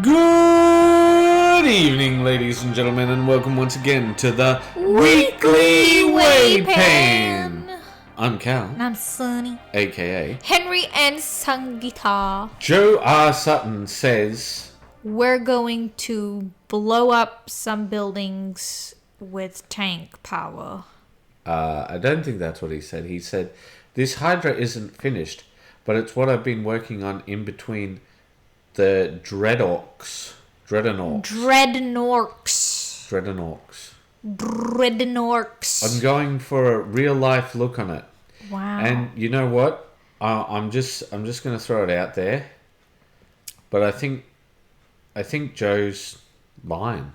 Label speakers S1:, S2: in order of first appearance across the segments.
S1: Good evening, ladies and gentlemen, and welcome once again to the Weekly WAYPN. I'm Cal.
S2: And I'm Sunny.
S1: A.K.A.
S2: Henry and Sangita.
S1: Joe R. Sutton says...
S2: We're going to blow up some buildings with tank power.
S1: I don't think that's what he said. He said, this Hydra isn't finished, but it's what I've been working on in between the Dreadnorks. I'm going for a real life look on it.
S2: Wow.
S1: And you know what? I'm just going to throw it out there. But I think Joe's lying.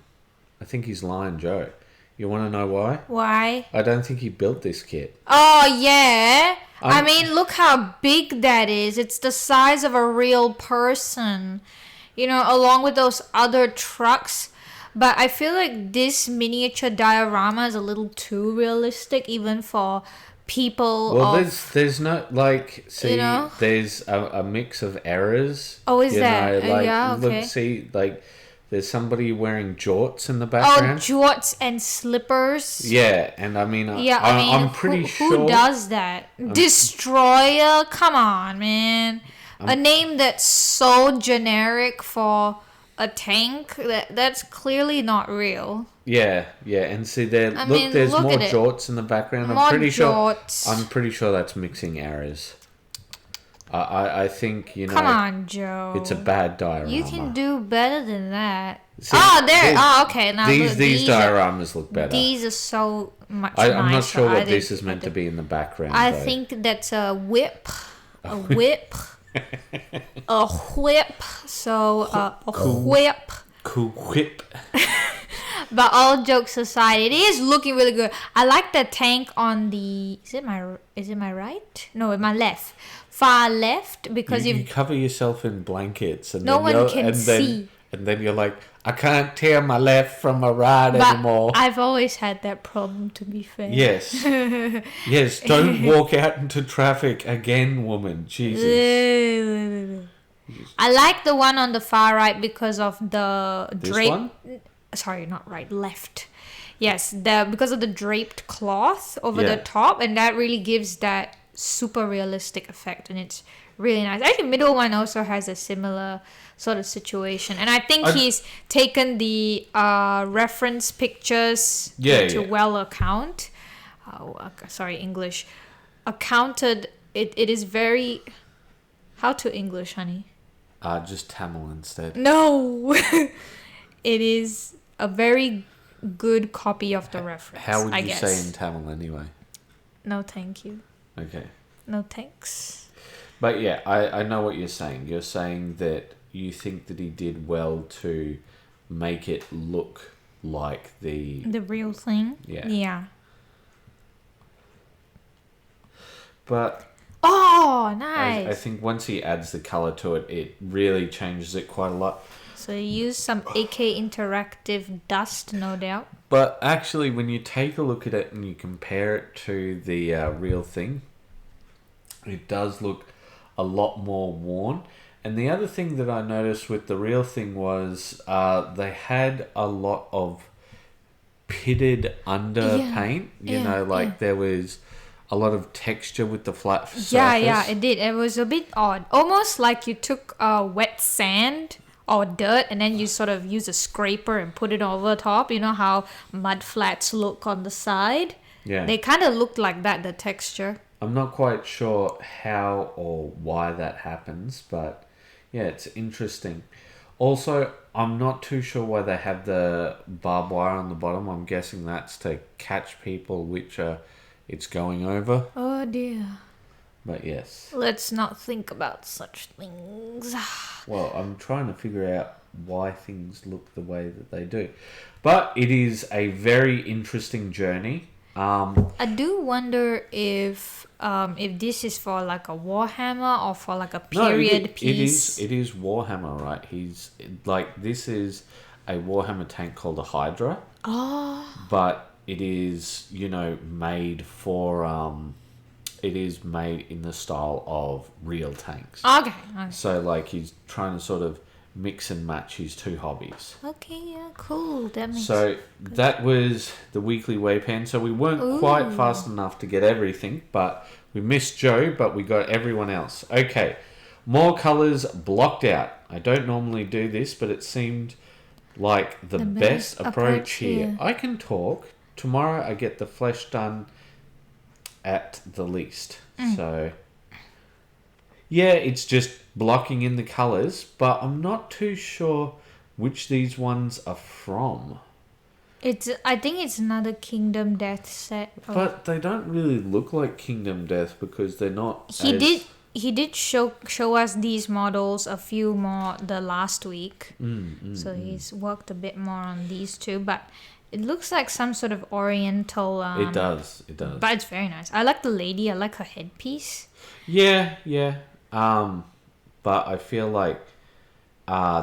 S1: I think he's lying, Joe. You want to know why?
S2: Why?
S1: I don't think he built this kit.
S2: Oh, yeah. I mean, look how big that is. It's the size of a real person. You know, along with those other trucks. But I feel like this miniature diorama is a little too realistic, even for people.
S1: Well, there's no, like, see,
S2: you know?
S1: There's a mix of errors.
S2: Oh, is that?
S1: Like,
S2: yeah, okay.
S1: Look, see, like, there's somebody wearing jorts in the background.
S2: Oh, jorts and slippers.
S1: Yeah, and I mean, I'm pretty sure.
S2: Who does that? Destroyer? Come on, man. A name that's so generic for a tank, that's clearly not real.
S1: Yeah, and see there. There's
S2: look
S1: more
S2: at
S1: jorts in the background. I'm pretty sure that's mixing errors. I think, you know.
S2: Come on, Joe.
S1: It's a bad diorama.
S2: You can do better than that.
S1: See,
S2: okay. Now
S1: these dioramas look better.
S2: These are so much
S1: I'm
S2: nicer.
S1: not sure what this is meant to be in the background.
S2: I think that's a whip. A whip. A whip. So, a whip.
S1: Cool whip.
S2: But all jokes aside, it is looking really good. I like the tank on the... Is it my right? No, my left. Far left, because
S1: you cover yourself in blankets and
S2: no one can see.
S1: And then you're like, I can't tell my left from my right anymore.
S2: I've always had that problem, to be fair.
S1: Yes. Yes, don't walk out into traffic again, woman. Jesus.
S2: I like the one on the far right because of the
S1: This one?
S2: Sorry, not right, left. Yes, because of the draped cloth over the top, and that really gives that super realistic effect, and it's really nice. I think middle one also has a similar sort of situation, and I think he's taken the reference pictures to well account. Accounted. It is very... How to English, honey?
S1: Just Tamil instead.
S2: No. It is a very good copy of the reference.
S1: How would you say in Tamil anyway?
S2: No, thank you.
S1: Okay.
S2: No thanks.
S1: But yeah, I know what you're saying. You're saying that you think that he did well to make it look like the
S2: real thing. Yeah.
S1: But
S2: oh, nice.
S1: I think once he adds the color to it, it really changes it quite a lot.
S2: So you use some AK interactive dust, no doubt.
S1: But actually, when you take a look at it and you compare it to the real thing, it does look a lot more worn. And the other thing that I noticed with the real thing was they had a lot of pitted under paint. You know, there was a lot of texture with the flat surface.
S2: Yeah, it did. It was a bit odd. Almost like you took wet sand or dirt and then you sort of use a scraper and put it over top. You know how mud flats look on the side? Yeah. They kind of looked like that, the texture.
S1: I'm not quite sure how or why that happens, but yeah, it's interesting. Also, I'm not too sure why they have the barbed wire on the bottom. I'm guessing that's to catch people which it's going over.
S2: Oh dear.
S1: But yes.
S2: Let's not think about such things.
S1: Well, I'm trying to figure out why things look the way that they do. But it is a very interesting journey.
S2: I do wonder if this is for like a warhammer or for like a period piece.
S1: It is warhammer, right? This is a warhammer tank called a Hydra.
S2: Oh.
S1: But it is, made for it is made in the style of real tanks.
S2: Okay.
S1: So he's trying to sort of mix and match his two hobbies.
S2: Okay, yeah, cool. That makes
S1: So that was the weekly WAYPN. So we weren't quite fast enough to get everything, but we missed Joe, but we got everyone else. Okay, more colours blocked out. I don't normally do this, but it seemed like the best approach here. I can talk. Tomorrow I get the flesh done at the least. So yeah, it's just blocking in the colours, but I'm not too sure which these ones are from.
S2: I think it's another Kingdom Death set.
S1: But they don't really look like Kingdom Death because they're not.
S2: He did show us these models a few more the last week. So he's worked a bit more on these two, but it looks like some sort of oriental.
S1: It does.
S2: But it's very nice. I like the lady. I like her headpiece.
S1: Yeah. But I feel like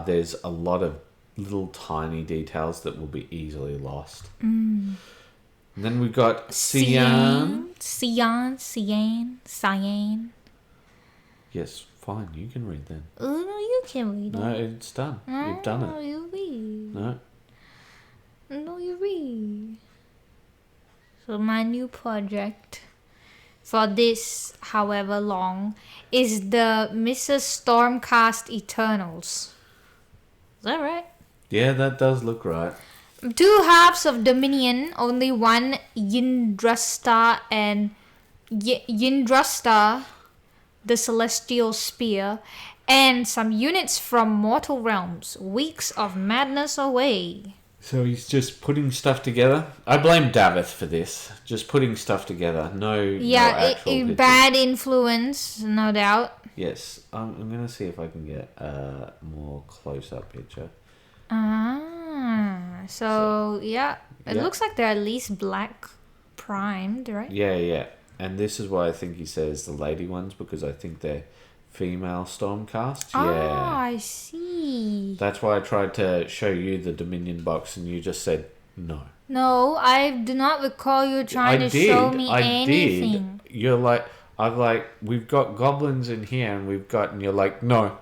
S1: there's a lot of little tiny details that will be easily lost. And then we've got Cyan.
S2: Cyan.
S1: Yes, fine. You can read then.
S2: Oh, no, you can read it.
S1: No, it's done. You've done
S2: No,
S1: it.
S2: you read.
S1: No.
S2: You read. So my new project for this, however long, is the Mrs. Stormcast Eternals. Is that right?
S1: Yeah, that does look right.
S2: 2 halves of Dominion, only one Yndrasta and Yndrasta, the Celestial Spear, and some units from Mortal Realms. Weeks of madness away.
S1: So he's just putting stuff together. I blame Davith for this. Just putting stuff together. No actual
S2: bad influence, no doubt.
S1: Yes. I'm going to see if I can get a more close-up picture.
S2: So yeah. It looks like they're at least black primed, right?
S1: Yeah. And this is why I think he says the lady ones, because I think they're female Stormcasts.
S2: I see.
S1: That's why I tried to show you the Dominion box and you just said no.
S2: No, I do not recall you trying to show me anything.
S1: You're like, we've got goblins in here and you're like, no,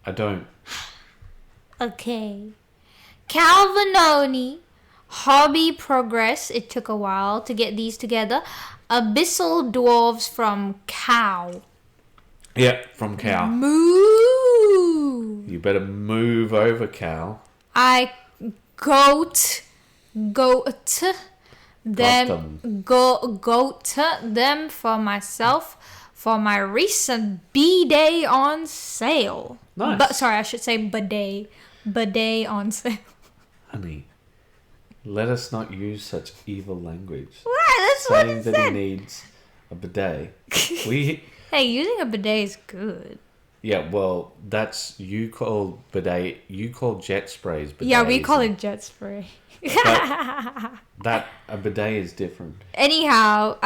S1: I don't.
S2: Okay. Calvinoni, Hobby Progress. It took a while to get these together. Abyssal Dwarves from Cow.
S1: Yeah, from Cal.
S2: Moo.
S1: You better move over, Cal.
S2: I goat them for myself for my recent B-Day on sale.
S1: Nice.
S2: Sorry, I should say bidet. Bidet on sale.
S1: Honey, let us not use such evil language.
S2: What? That's what
S1: Saying
S2: it
S1: that
S2: said.
S1: he needs a bidet.
S2: Hey, using a bidet is good.
S1: Yeah, well, that's you call bidet. You call jet sprays bidet.
S2: Yeah, we call it jet spray.
S1: That a bidet is different.
S2: Anyhow,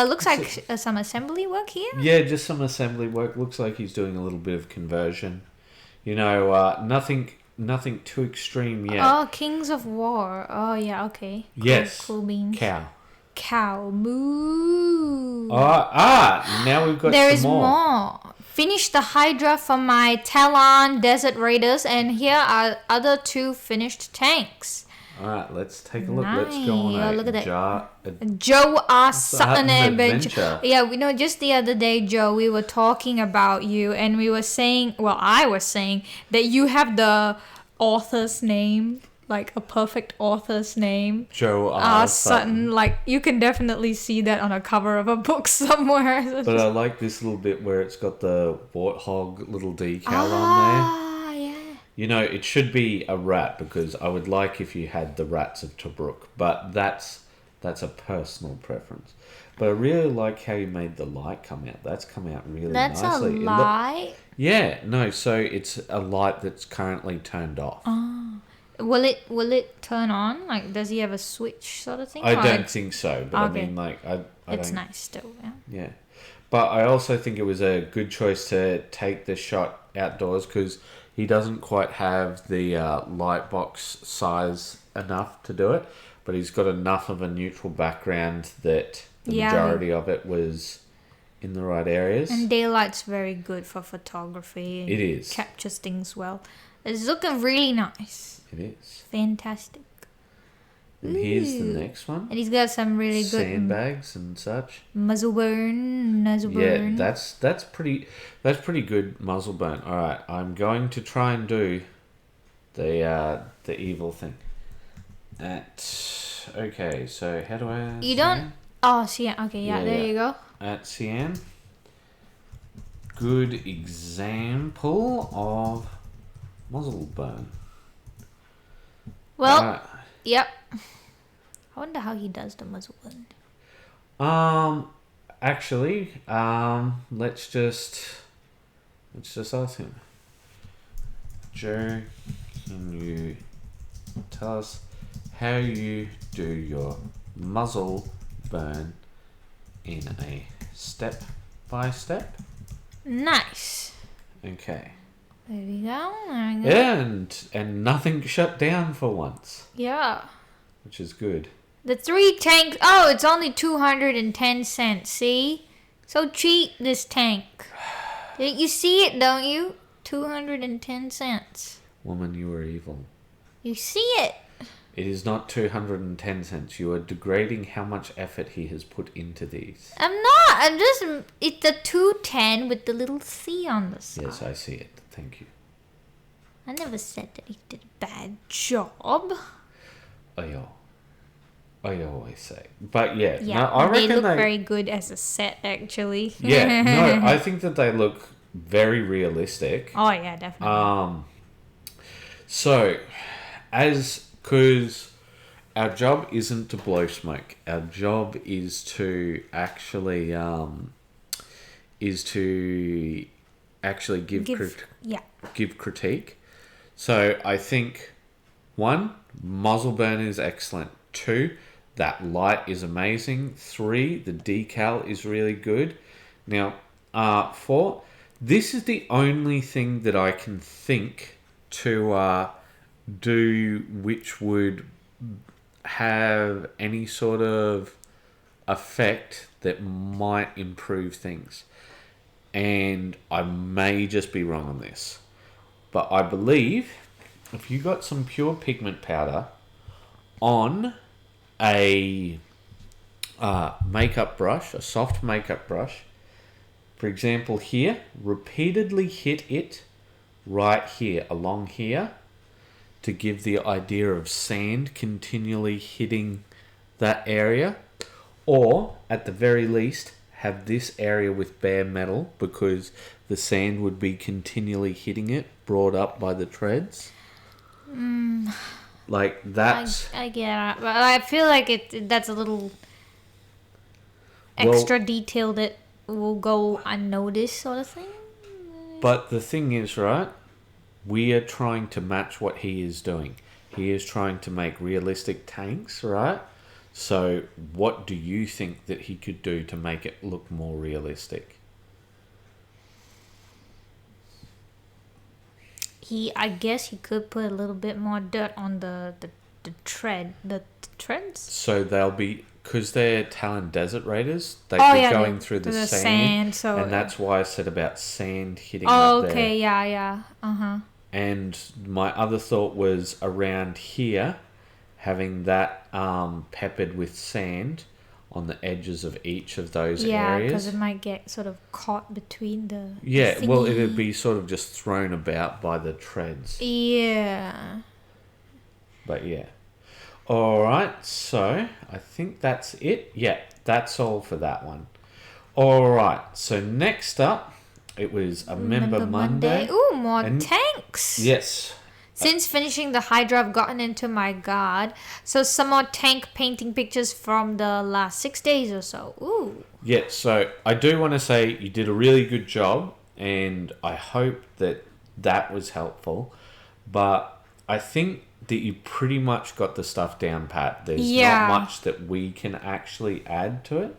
S2: looks like some assembly work here.
S1: Yeah, just some assembly work. Looks like he's doing a little bit of conversion. You know, nothing too extreme yet.
S2: Oh, Kings of War. Oh yeah, okay.
S1: Yes.
S2: Cool beans.
S1: Cow.
S2: Moo.
S1: Now we've got
S2: There
S1: some
S2: is more. Finished the Hydra from my Talon Desert Raiders, and here are other 2 finished tanks.
S1: Alright, let's take a look. Let's go on
S2: look at that.
S1: a
S2: Joe R. Sutton
S1: adventure.
S2: Yeah, we know just the other day, Joe, we were talking about you, and we were saying, well, I was saying that you have the author's name, like a perfect author's name.
S1: Joe R.
S2: Sutton. Like, you can definitely see that on a cover of a book somewhere.
S1: But I like this little bit where it's got the warthog little decal on there.
S2: Yeah.
S1: You know, it should be a rat because I would like if you had the rats of Tobruk, but that's a personal preference. But I really like how you made the light come out. That's come out really nicely.
S2: That's a light?
S1: So it's a light that's currently turned off.
S2: Will it turn on? Like, does he have a switch sort of thing?
S1: I don't think so, but
S2: Okay.
S1: I mean, like, I
S2: It's
S1: don't...
S2: nice still, yeah.
S1: Yeah. But I also think it was a good choice to take the shot outdoors because he doesn't quite have the light box size enough to do it, but he's got enough of a neutral background that the majority of it was in the right areas.
S2: And daylight's very good for photography.
S1: It is.
S2: Captures things well. It's looking really nice.
S1: It is.
S2: Fantastic.
S1: And here's the next one.
S2: And he's got some really good
S1: sandbags and such.
S2: Muzzle burn.
S1: Yeah, that's pretty good muzzle burn. All right, I'm going to try and do the evil thing. Okay, so how do I?
S2: You don't. Oh, Cyan. Okay, yeah, there you go.
S1: At Cyan. Good example of muzzle burn.
S2: Well, yep. I wonder how he does the muzzle burn.
S1: Actually, let's just ask him. Joe, can you tell us how you do your muzzle burn in a step by step?
S2: Nice.
S1: Okay.
S2: There we go. There we go.
S1: Yeah, and nothing shut down for once.
S2: Yeah.
S1: Which is good.
S2: The 3 tanks. Oh, it's only 210 cents. See? So cheap, this tank. You see it, don't you? 210 cents.
S1: Woman, you are evil.
S2: You see it.
S1: It is not 210 cents. You are degrading how much effort he has put into these.
S2: I'm not. I'm just... It's the 210 with the little C on the side.
S1: Yes, I see it. Thank you.
S2: I never said that he did a bad job.
S1: I always say. But yeah,
S2: Yeah,
S1: no, I reckon
S2: they look very good as a set, actually.
S1: Yeah, no, I think that they look very realistic.
S2: Oh, yeah, definitely.
S1: So, because our job isn't to blow smoke. Our job is to actually give critique. So I think 1, muzzle burn is excellent. 2, that light is amazing. 3, the decal is really good. Now, 4, this is the only thing that I can think to do which would have any sort of effect that might improve things. And I may just be wrong on this, but I believe if you got some pure pigment powder on a makeup brush, a soft makeup brush, for example here, repeatedly hit it right here, along here, to give the idea of sand continually hitting that area, or at the very least have this area with bare metal because the sand would be continually hitting it, brought up by the treads. Like that's...
S2: I get it, but I feel like that's a little extra detail that will go unnoticed, sort of thing.
S1: But the thing is, right, we are trying to match what he is doing. He is trying to make realistic tanks, right? So what do you think that he could do to make it look more realistic?
S2: I guess he could put a little bit more dirt on the treads.
S1: So they'll be, because they're Talon Desert Raiders, they'd be going through the sand,
S2: so
S1: and that's why I said about sand hitting up there.
S2: Okay, yeah.
S1: And my other thought was around here, having that peppered with sand on the edges of each of those areas.
S2: Yeah, because it might get sort of caught between the...
S1: Yeah, well, it'd be sort of just thrown about by the treads.
S2: Yeah.
S1: But yeah. Alright, so I think that's it. Yeah, that's all for that one. Alright, so next up, it was a Member Monday.
S2: Ooh, more tanks.
S1: Yes.
S2: Since finishing the Hydra, I've gotten into my guard. So some more tank painting pictures from the last 6 days or so. Ooh.
S1: Yeah, so I do want to say you did a really good job, and I hope that that was helpful. But I think that you pretty much got the stuff down pat. There's not much that we can actually add to it.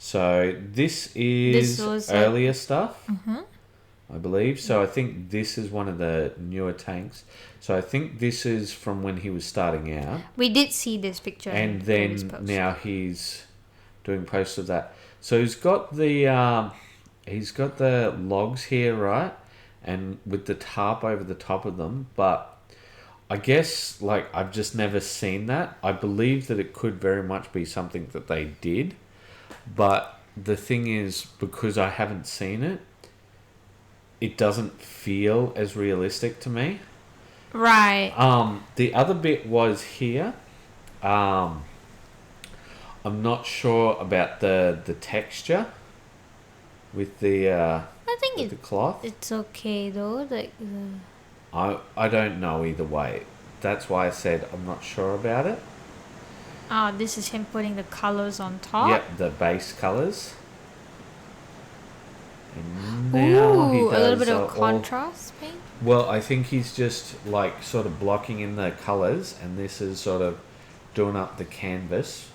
S1: So this is earlier stuff, I believe. So I think this is one of the newer tanks. So I think this is from when he was starting out.
S2: We did see this picture.
S1: And then now he's doing posts of that. So he's got the logs here, right? And with the tarp over the top of them, but I guess, like, I've just never seen that. I believe that it could very much be something that they did, but the thing is, because I haven't seen it, it doesn't feel as realistic to me.
S2: Right.
S1: The other bit was here. I'm not sure about the texture with the
S2: I think
S1: with the cloth.
S2: it's okay though. Like,
S1: I don't know either way. That's why I said I'm not sure about it.
S2: this is him putting the colors on top.
S1: Yep, the base colors. And now he
S2: Ooh,
S1: does
S2: a little bit of contrast paint.
S1: Well, I think he's just like sort of blocking in the colors, and this is sort of doing up the canvas.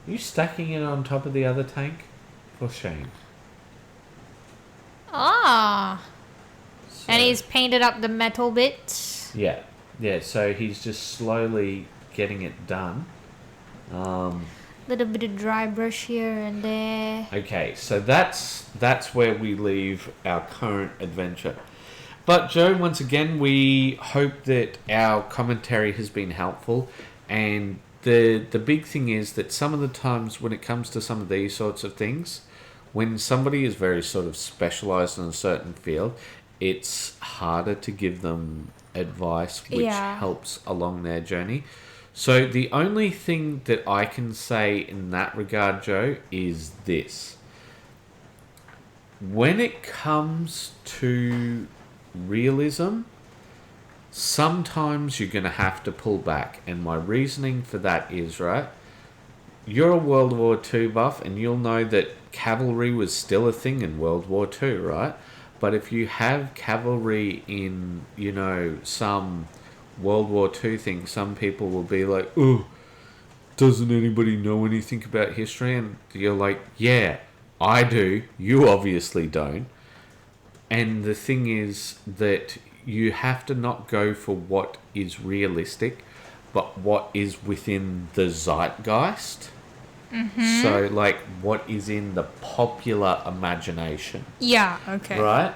S1: Are you stacking it on top of the other tank? For shame.
S2: Ah.
S1: So,
S2: And he's painted up the metal bits.
S1: yeah, so he's just slowly getting it done.
S2: Little bit of dry brush here and there.
S1: Okay, so that's where we leave our current adventure. But Joe, once again, we hope that our commentary has been helpful, and the big thing is that some of the times when it comes to some of these sorts of things, when somebody is very sort of specialized in a certain field, it's harder to give them advice which helps along their journey. So the only thing that I can say in that regard, Joe, is this. When it comes to realism, sometimes you're going to have to pull back. And my reasoning for that is, right, you're a World War II buff, and you'll know that cavalry was still a thing in World War II, right? But if you have cavalry in, you know, some World War II thing, some people will be like, oh, doesn't anybody know anything about history? And you're like, yeah, I do. You obviously don't. And the thing is that you have to not go for what is realistic, but what is within the zeitgeist. Mm-hmm. So, like, what is in the popular imagination.
S2: Yeah, okay.
S1: Right?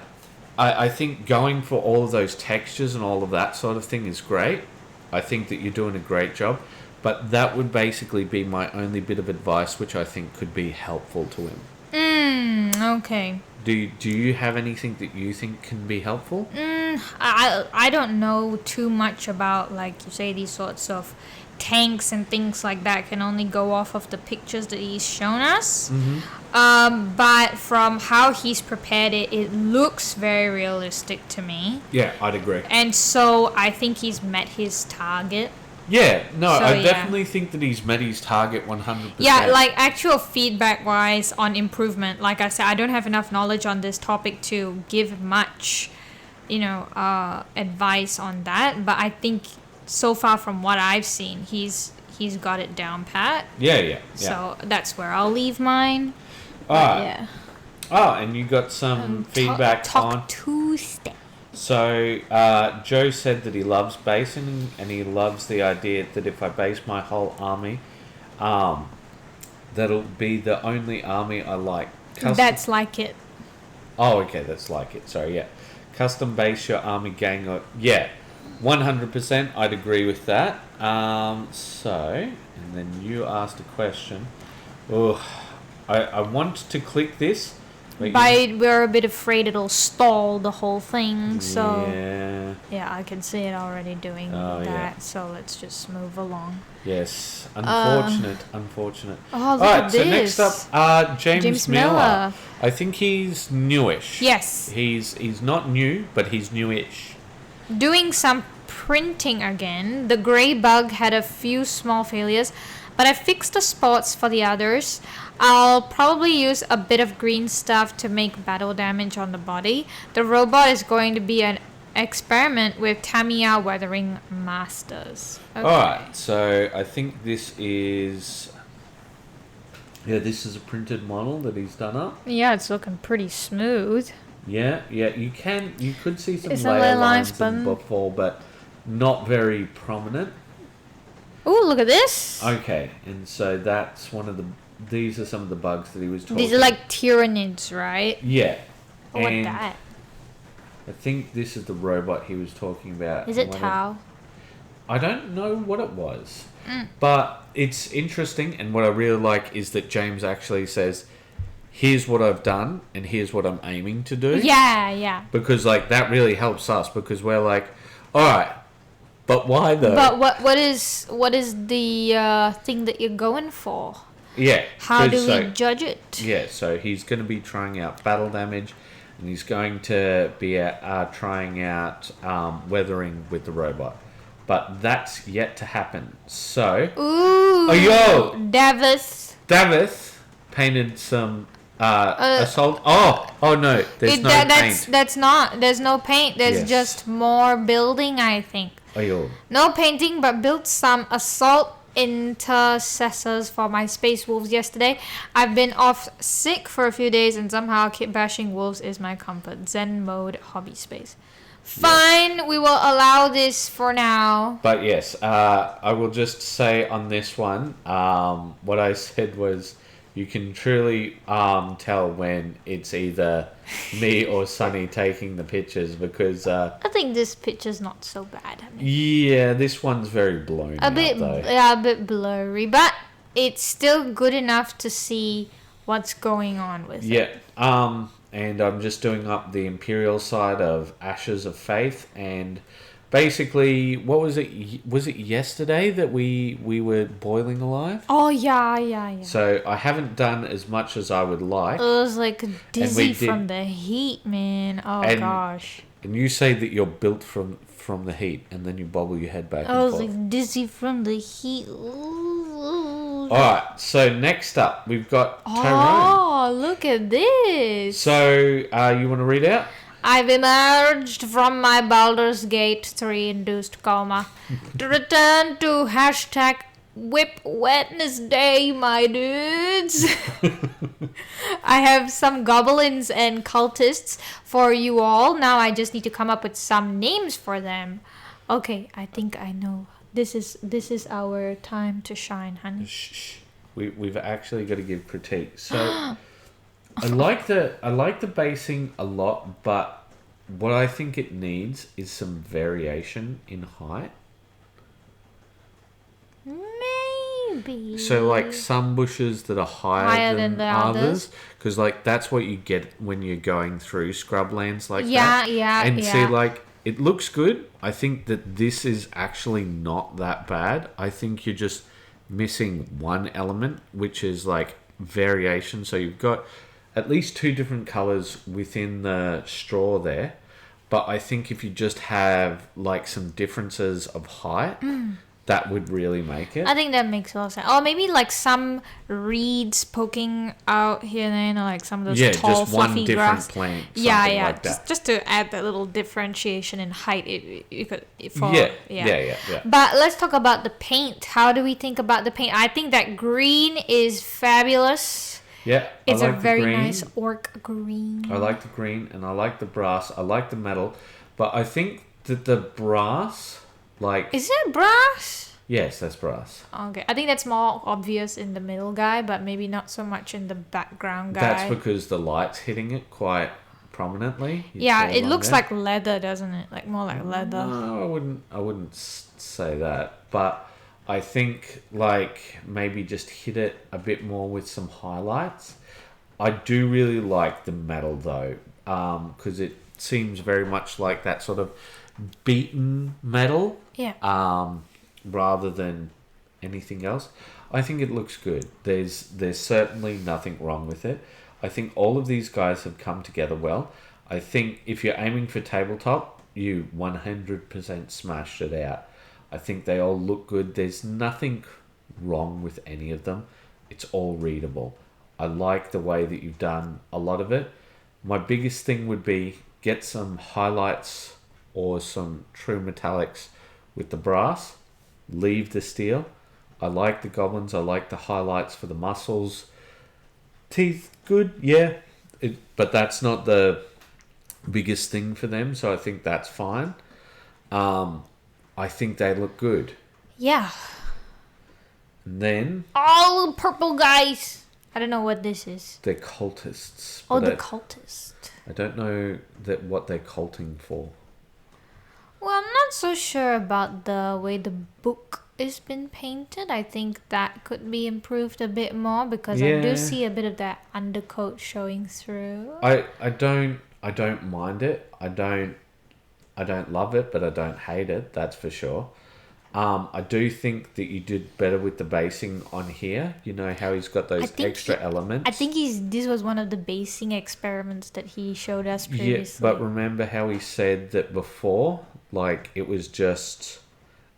S1: I think going for all of those textures and all of that sort of thing is great. I think that you're doing a great job. But that would basically be my only bit of advice, which I think could be helpful to him.
S2: Okay.
S1: Do you have anything that you think can be helpful?
S2: I don't know too much about, like you say, these sorts of tanks and things like that. Can only go off of the pictures that he's shown us. Mm-hmm. But from how he's prepared it, it looks very realistic to me.
S1: Yeah, I'd agree.
S2: And so I think he's met his target.
S1: Yeah, no, so, I definitely think that he's met his target 100%.
S2: Yeah, like actual feedback-wise on improvement, like I said, I don't have enough knowledge on this topic to give much, advice on that. But I think so far from what I've seen, he's got it down pat.
S1: Yeah.
S2: So that's where I'll leave mine.
S1: Yeah. Oh, and you got some feedback
S2: Talk Tuesday.
S1: So, Joe said that he loves basing, and he loves the idea that if I base my whole army, that'll be the only army I like.
S2: That's like it.
S1: Oh, okay, that's like it. Sorry, yeah. Custom base your army gang. Yeah, 100%, I'd agree with that. And then you asked a question. Oh, I want to click this.
S2: We're a bit afraid it'll stall the whole thing, so
S1: yeah,
S2: I can see it already doing that. Yeah. So let's just move along.
S1: Yes, unfortunate.
S2: Oh, look
S1: Alright,
S2: at
S1: so
S2: this.
S1: next up, James Miller. I think he's newish.
S2: Yes,
S1: he's not new, but he's newish.
S2: Doing some printing again. The grey bug had a few small failures, but I fixed the spots for the others. I'll probably use a bit of green stuff to make battle damage on the body. The robot is going to be an experiment with Tamiya Weathering Masters. Okay.
S1: Alright, so I think this is a printed model that he's done up.
S2: Yeah, it's looking pretty smooth.
S1: Yeah, you could see some layer lines before, but not very prominent.
S2: Oh, look at this.
S1: Okay, and so that's one of the... These are some of the bugs that he was talking about.
S2: These are like tyrannids, right?
S1: Yeah.
S2: Oh, what that?
S1: I think this is the robot he was talking about.
S2: Is it Tau?
S1: I don't know what it was. But it's interesting, and what I really like is that James actually says, here's what I've done, and here's what I'm aiming to do.
S2: Yeah.
S1: Because, like, that really helps us, because we're like, alright, but why though?
S2: But what is the thing that you're going for?
S1: Yeah.
S2: How do we judge it?
S1: Yeah, so he's going to be trying out battle damage, and he's going to be trying out weathering with the robot. But that's yet to happen. So...
S2: Ooh!
S1: Oh, yo!
S2: Davis
S1: painted some assault... Oh no, there's no paint.
S2: There's no paint. There's just more building, I think.
S1: Oh, yo.
S2: No painting, but built some assault intercessors for my space wolves yesterday. I've been off sick for a few days and somehow keep bashing wolves is my comfort. Zen mode hobby space. Fine, we will allow this for now.
S1: But yes, I will just say on this one, what I said was you can truly tell when it's either me or Sunny taking the pictures, because... I
S2: think this picture's not so bad.
S1: Yeah, this one's very blown
S2: a bit blurry, but it's still good enough to see what's going on with it.
S1: Yeah, and I'm just doing up the Imperial side of Ashes of Faith, and basically, what was it? Was it yesterday that we were boiling alive?
S2: Oh, yeah.
S1: So I haven't done as much as I would like.
S2: It was like dizzy from the heat, man. Oh, gosh.
S1: And you say that you're built from the heat, and then you bobble your head back and forth.
S2: I was like dizzy from the heat.
S1: Alright, so next up, we've got Tyrone.
S2: Oh, look at this.
S1: So, you want to read out?
S2: I've emerged from my Baldur's Gate 3 induced coma to return to hashtag Whip Wednesday, my dudes. I have some goblins and cultists for you all. Now I just need to come up with some names for them. Okay, I think I know. This is our time to shine, honey.
S1: Shh. We've actually got to give critique. So I like the basing a lot, but what I think it needs is some variation in height.
S2: Maybe.
S1: So like some bushes that are higher than the others, because like that's what you get when you're going through scrublands like that. And see, like, it looks good. I think that this is actually not that bad. I think you're just missing one element, which is like variation. So you've got at least 2 different colors within the straw there. But I think if you just have like some differences of height, that would really make it.
S2: I think that makes a lot of sense. Or maybe like some reeds poking out here and there, like some of those tall,
S1: just
S2: fluffy
S1: one different
S2: grass.
S1: plant.
S2: Like just to add that little differentiation in height.
S1: Yeah.
S2: But let's talk about the paint. How do we think about the paint? I think that green is fabulous.
S1: Yeah,
S2: it's a very nice orc green.
S1: I like the green, and I like the brass. I like the metal, but I think that the brass, like...
S2: Is it brass?
S1: Yes, that's brass.
S2: Okay, I think that's more obvious in the middle guy, but maybe not so much in the background guy.
S1: That's because the light's hitting it quite prominently.
S2: Yeah, it looks like leather, doesn't it? Like more like leather.
S1: No, I wouldn't say that, but I think like maybe just hit it a bit more with some highlights. I do really like the metal though, because it seems very much like that sort of beaten metal.
S2: Yeah.
S1: Rather than anything else. I think it looks good. There's certainly nothing wrong with it. I think all of these guys have come together well. I think if you're aiming for tabletop, you 100% smashed it out. I think they all look good. There's nothing wrong with any of them. It's all readable. I like the way that you've done a lot of it. My biggest thing would be get some highlights or some true metallics with the brass. Leave the steel. I like the goblins. I like the highlights for the muscles. Teeth, good, yeah. But that's not the biggest thing for them, so I think that's fine. I think they look good.
S2: Yeah.
S1: And then
S2: all purple guys. I don't know what this is.
S1: they're cultists.
S2: Oh, the cultist.
S1: I don't know what they're culting for.
S2: Well, I'm not so sure about the way the book is been painted. I think that could be improved a bit more because I do see a bit of that undercoat showing through.
S1: I don't mind it. I don't love it, but I don't hate it. That's for sure. I do think that you did better with the basing on here. You know how he's got those extra elements.
S2: I think this was one of the basing experiments that he showed us previously.
S1: Yeah, but remember how he said that before, like it was just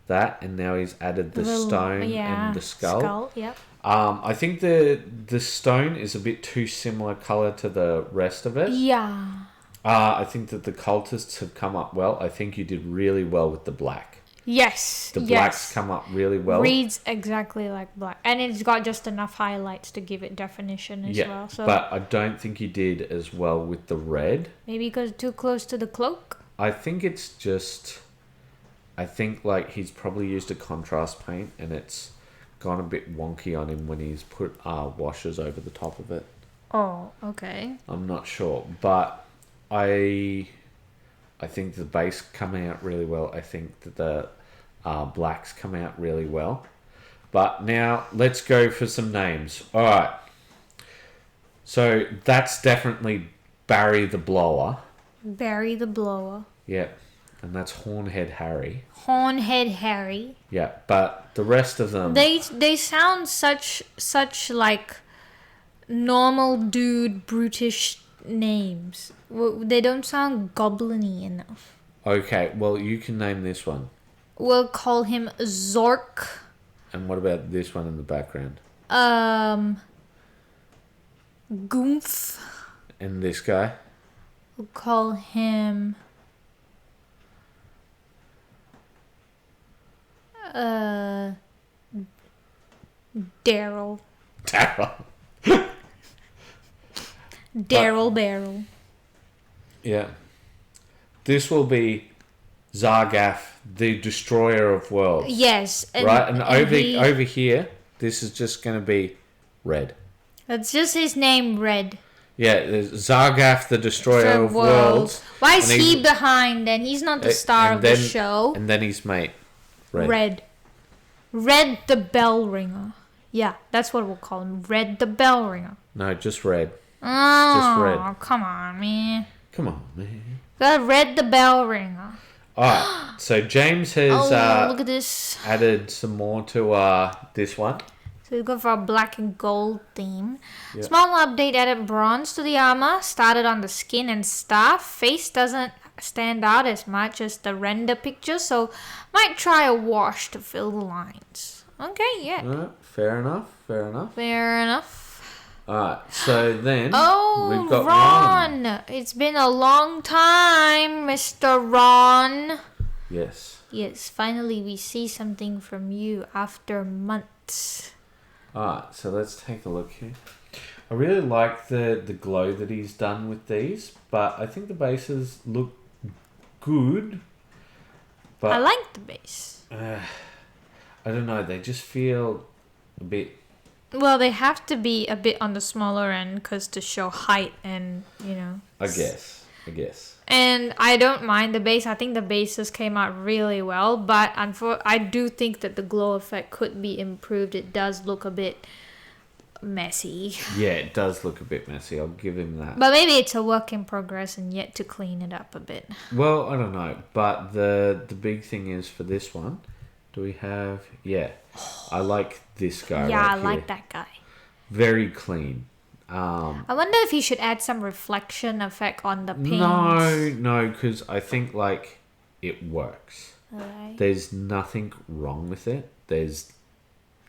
S1: that, and now he's added the stone and the skull.
S2: Yep.
S1: I think the stone is a bit too similar color to the rest of it.
S2: Yeah.
S1: I think that the cultists have come up well. I think you did really well with the black.
S2: Yes.
S1: The blacks come up really well.
S2: Reads exactly like black. And it's got just enough highlights to give it definition as well. So
S1: but I don't think you did as well with the red.
S2: Maybe because too close to the cloak?
S1: I think it's just... I think like he's probably used a contrast paint and it's gone a bit wonky on him when he's put washes over the top of it.
S2: Oh, okay.
S1: I'm not sure. But I think the base coming out really well. I think that the blacks come out really well. But now let's go for some names. All right. So that's definitely Barry the Blower.
S2: Barry the Blower.
S1: Yeah. And that's Hornhead Harry.
S2: Hornhead Harry.
S1: Yeah, but the rest of them...
S2: They sound such like normal dude brutish names. They don't sound goblin-y enough.
S1: Okay, well, you can name this one.
S2: We'll call him Zork.
S1: And what about this one in the background?
S2: Goomph.
S1: And this guy?
S2: We'll call him... Daryl. Daryl Barrel.
S1: Yeah. This will be Zargath, the Destroyer of Worlds.
S2: Yes.
S1: Right? And over here, this is just going to be Red.
S2: That's just his name, Red.
S1: Yeah, there's Zargath, the Destroyer of Worlds.
S2: Why is he behind then? He's not the star of the show.
S1: And then his mate,
S2: Red. Red the Bell Ringer. Yeah, that's what we'll call him. Red the Bell Ringer.
S1: No, just Red.
S2: Oh,
S1: just Red.
S2: Come on, man.
S1: Come on, man.
S2: Got Red the Bell Ringer.
S1: Alright, so James has
S2: look at this.
S1: Added some more to this one.
S2: So we go for a black and gold theme.
S1: Yep.
S2: Small update, added bronze to the armor. Started on the skin and stuff. Face doesn't stand out as much as the render picture, so might try a wash to fill the lines. Okay, yeah.
S1: Fair enough.
S2: Fair enough.
S1: Alright, so then
S2: we've got Ron. It's been a long time, Mr. Ron.
S1: Yes.
S2: Yes, finally we see something from you after months.
S1: Alright, so let's take a look here. I really like the glow that he's done with these, but I think the bases look good. But
S2: I like the base.
S1: I don't know, they just feel a bit...
S2: Well, they have to be a bit on the smaller end because to show height and, you know...
S1: I guess.
S2: And I don't mind the base. I think the bases came out really well, but I do think that the glow effect could be improved. It does look a bit messy.
S1: Yeah, it does look a bit messy. I'll give him that.
S2: But maybe it's a work in progress and yet to clean it up a bit.
S1: Well, I don't know. But the big thing is for this one, do we have... Yeah, I like this guy
S2: Yeah,
S1: right
S2: I
S1: here.
S2: like that guy.
S1: Very clean.
S2: I wonder if he should add some reflection effect on the paint.
S1: No, because I think like it works.
S2: Right.
S1: There's nothing wrong with it. There's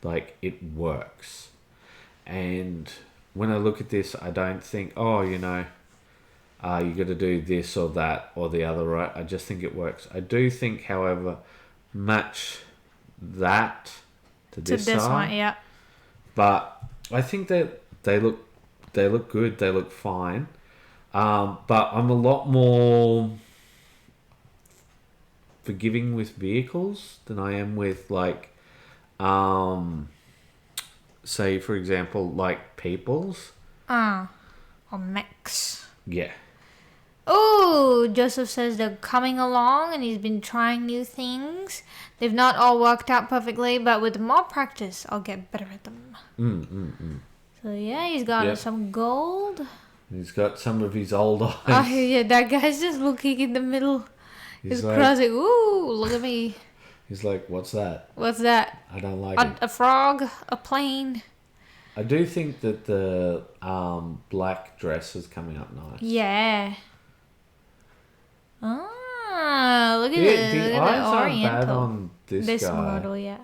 S1: like it works. And when I look at this, I don't think, you got to do this or that or the other, right? I just think it works. I do think, however, match that to this
S2: one, yeah.
S1: But I think that they look good. They look fine. But I'm a lot more forgiving with vehicles than I am with like say, for example, like people's.
S2: Or mechs.
S1: Yeah.
S2: Oh, Joseph says they're coming along and he's been trying new things. They've not all worked out perfectly, but with more practice, I'll get better at them. So yeah, he's got some gold.
S1: He's got some of his old eyes.
S2: Oh yeah, that guy's just looking in the middle. He's
S1: like,
S2: crossing. Ooh, look at me.
S1: He's like, what's that?
S2: What's that?
S1: I don't like it.
S2: A frog? A plane?
S1: I do think that the black dress is coming up nice.
S2: Yeah. Ah, look at it.
S1: The
S2: look
S1: eyes
S2: at the
S1: aren't
S2: oriental.
S1: bad on this guy.
S2: model, yeah.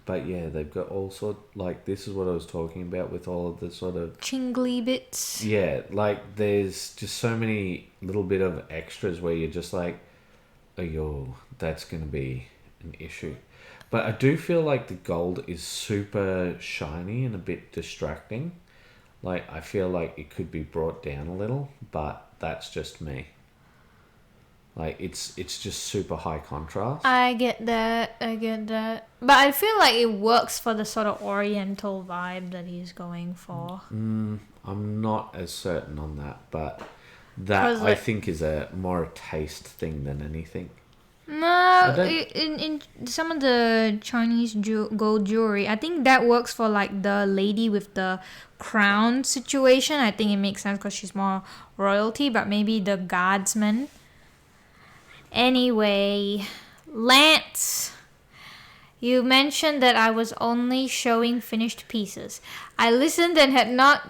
S1: But yeah, they've got all sort, like, this is what I was talking about with all of the sort of
S2: Chingly bits.
S1: yeah, like there's just so many little bit of extras where you're just like, oh yo, that's gonna be an issue. But I do feel like the gold is super shiny and a bit distracting. Like, I feel like it could be brought down a little, but that's just me. Like, it's just super high contrast.
S2: I get that. But I feel like it works for the sort of oriental vibe that he's going for.
S1: I'm not as certain on that, but that I think is more a taste thing than anything.
S2: No, in some of the Chinese gold jewelry, I think that works for like the lady with the crown situation. I think it makes sense because she's more royalty, but maybe the guardsman. Anyway, Lance, you mentioned that I was only showing finished pieces. I listened and had not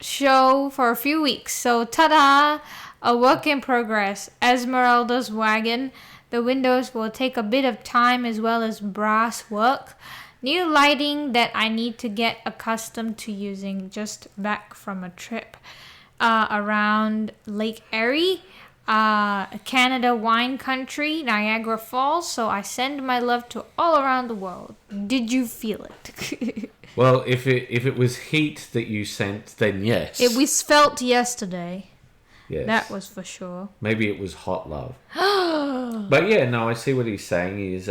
S2: show for a few weeks, so ta-da! A work in progress. Esmeralda's wagon. The windows will take a bit of time as well as brass work. New lighting that I need to get accustomed to using. Just back from a trip around Lake Erie, Canada wine country, Niagara Falls. So I send my love to all around the world. Did you feel it?
S1: Well, if it was heat that you sent, then yes.
S2: It was felt yesterday.
S1: Yes.
S2: That was for sure.
S1: Maybe it was hot love. But yeah, no, I see what he's saying. He's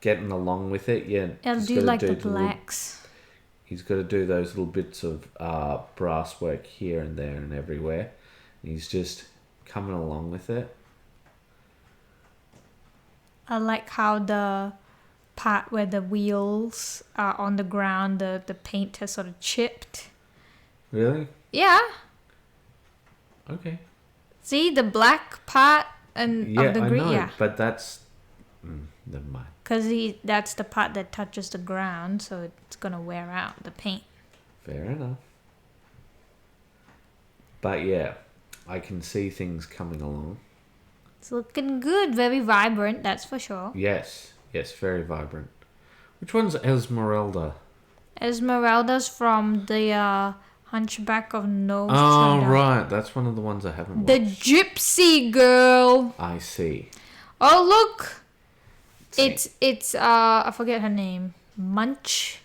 S1: getting along with it. Yeah,
S2: I'll do like the blacks.
S1: He's got to do those little bits of brass work here and there and everywhere. He's just coming along with it.
S2: I like how the part where the wheels are on the ground, the paint has sort of chipped.
S1: Really?
S2: Yeah.
S1: Okay.
S2: See the black part and of the green.
S1: I know,
S2: yeah,
S1: but that's never mind.
S2: Because that's the part that touches the ground, so it's gonna wear out the paint.
S1: Fair enough. But yeah, I can see things coming along.
S2: It's looking good, very vibrant, that's for sure.
S1: Yes, very vibrant. Which one's Esmeralda?
S2: Esmeralda's from the Hunchback of Notre
S1: Oh,
S2: Dame.
S1: right. That's one of the ones I haven't watched.
S2: The Gypsy Girl.
S1: I see.
S2: Oh, look. It's I forget her name. Munch.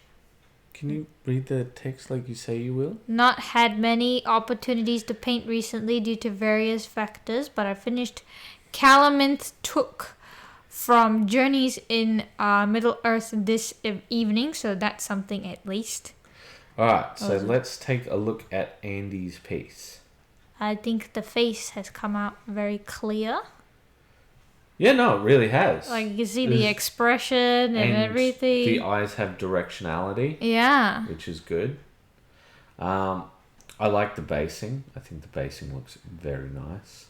S1: Can you read the text like you say you will?
S2: Not had many opportunities to paint recently due to various factors, but I finished Calamith Took from Journeys in Middle Earth this evening, so that's something at least.
S1: Alright, so let's take a look at Andy's piece.
S2: I think the face has come out very clear.
S1: Yeah, no, it really has.
S2: Like, you can see the expression and everything.
S1: The eyes have directionality.
S2: Yeah.
S1: Which is good. I like the basing. I think the basing looks very nice.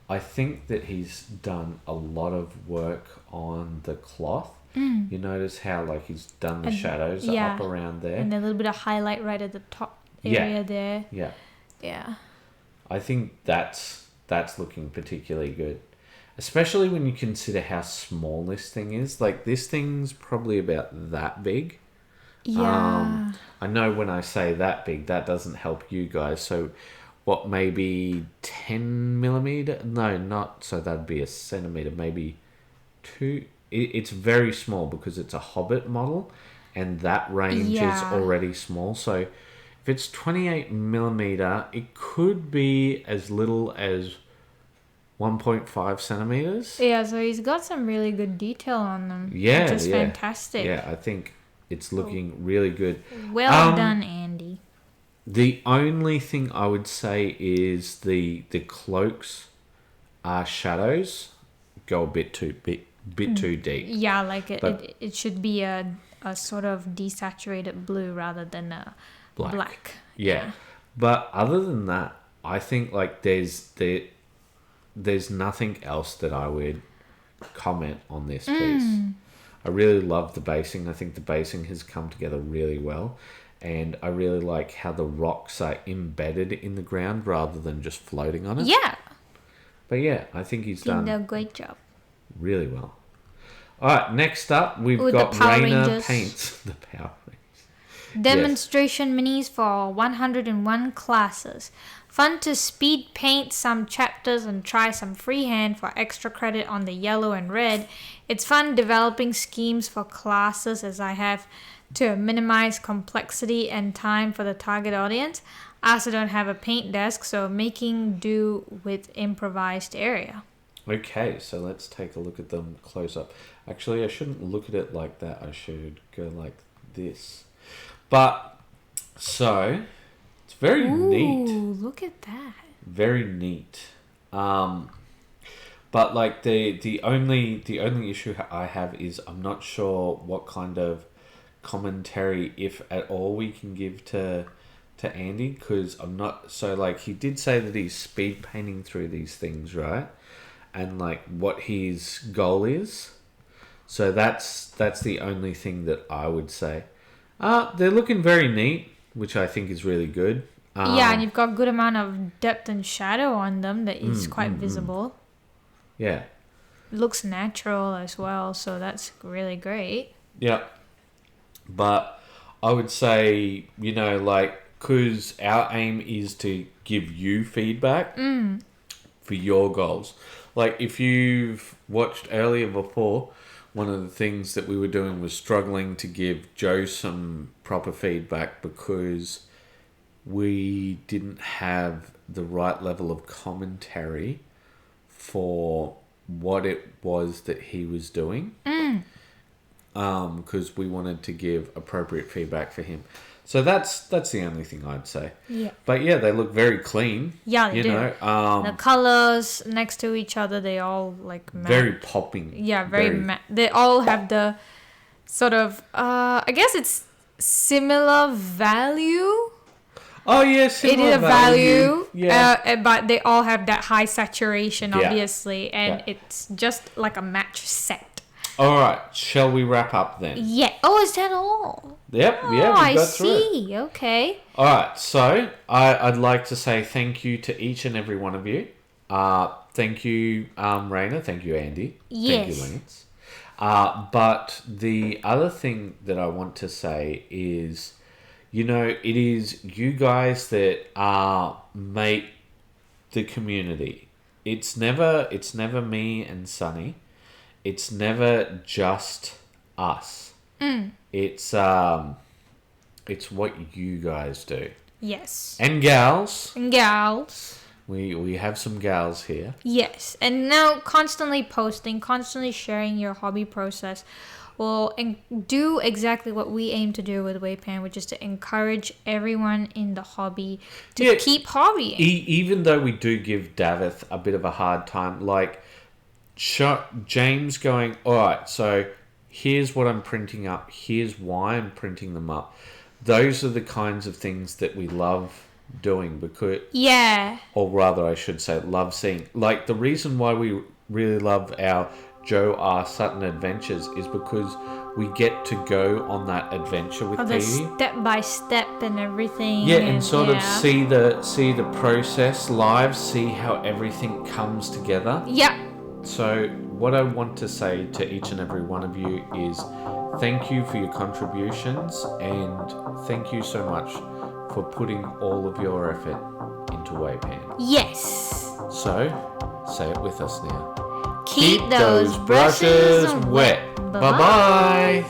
S1: I think that he's done a lot of work on the cloth. You notice how like he's done the shadows up around there.
S2: And a little bit of highlight right at the top area there.
S1: Yeah.
S2: Yeah.
S1: I think that's looking particularly good. Especially when you consider how small this thing is. Like, this thing's probably about that big.
S2: Yeah.
S1: I know when I say that big, that doesn't help you guys. So, what, maybe 10 millimeter? No, not. So, that'd be a centimeter. Maybe 2. It's very small because it's a Hobbit model. And that range is already small. So, if it's 28 millimeter, it could be as little as 1.5 centimeters.
S2: Yeah, so he's got some really good detail on them.
S1: Yeah,
S2: which is fantastic.
S1: Yeah, I think It's looking really good.
S2: Well done, Andy.
S1: The only thing I would say is the cloaks shadows go a bit too deep.
S2: Yeah, like it should be a sort of desaturated blue rather than a black.
S1: Yeah. But other than that, I think like there's nothing else that I would comment on this piece. I really love the basing. I think the basing has come together really well. And I really like how the rocks are embedded in the ground rather than just floating on it.
S2: Yeah.
S1: But yeah, I think he's done
S2: a great job.
S1: Really well. All right, next up, we've
S2: With
S1: got
S2: the Power
S1: Rainer
S2: Rangers.
S1: Paints. The Power Rangers.
S2: Demonstration minis for 101 classes. Fun to speed paint some chapters and try some freehand for extra credit on the yellow and red. It's fun developing schemes for classes as I have to minimize complexity and time for the target audience. I also don't have a paint desk, so making do with improvised area.
S1: Okay, so let's take a look at them close up. Actually, I shouldn't look at it like that. I should go like this. But, so, it's very neat.
S2: Ooh, look at that.
S1: Very neat. But like the only issue I have is I'm not sure what kind of commentary, if at all, we can give to Andy, because I'm not so like he did say that he's speed painting through these things, right? And like what his goal is. So that's the only thing that I would say. They're looking very neat, which I think is really good.
S2: Yeah, and you've got a good amount of depth and shadow on them that is quite visible.
S1: Yeah.
S2: Looks natural as well, so that's really great.
S1: Yeah. But I would say, like, because our aim is to give you feedback for your goals. Like, if you've watched earlier before, one of the things that we were doing was struggling to give Joe some proper feedback because we didn't have the right level of commentary for what it was that he was doing. Because we wanted to give appropriate feedback for him. So that's the only thing I'd say.
S2: Yeah.
S1: But yeah, they look very clean.
S2: Yeah, they do. The colors next to each other, they all like match.
S1: Very popping.
S2: Yeah, they all have the sort of I guess it's similar value.
S1: Oh yeah, similar
S2: it is a value.
S1: Yeah.
S2: But they all have that high saturation, obviously, and it's just like a match set.
S1: All right, shall we wrap up then?
S2: Yeah. Oh, is that all?
S1: Yep.
S2: Oh,
S1: we got
S2: I
S1: through it.
S2: see. Okay.
S1: All right, so I'd like to say thank you to each and every one of you. Thank you, Raina. Thank you, Andy.
S2: Yes.
S1: Thank you, Lance. But the other thing that I want to say is, it is you guys that make the community. It's never me and Sunny. It's never just us. It's what you guys do.
S2: Yes.
S1: And gals. We have some gals here.
S2: Yes. And now constantly posting, constantly sharing your hobby process will do exactly what we aim to do with WAYPN, which is to encourage everyone in the hobby to keep hobbying.
S1: Even though we do give Davith a bit of a hard time, like James going, all right, so here's what I'm printing up. Here's why I'm printing them up. Those are the kinds of things that we love doing because...
S2: Yeah.
S1: Or rather, I should say, love seeing. Like, the reason why we really love our Joe R. Sutton adventures is because we get to go on that adventure with
S2: the
S1: Phoebe.
S2: Step by step and everything.
S1: Yeah, and sort of see the process live, see how everything comes together.
S2: Yeah.
S1: So what I want to say to each and every one of you is thank you for your contributions and thank you so much for putting all of your effort into WAYPN.
S2: Yes.
S1: So, say it with us now.
S2: Keep those brushes wet.
S1: Bye-bye.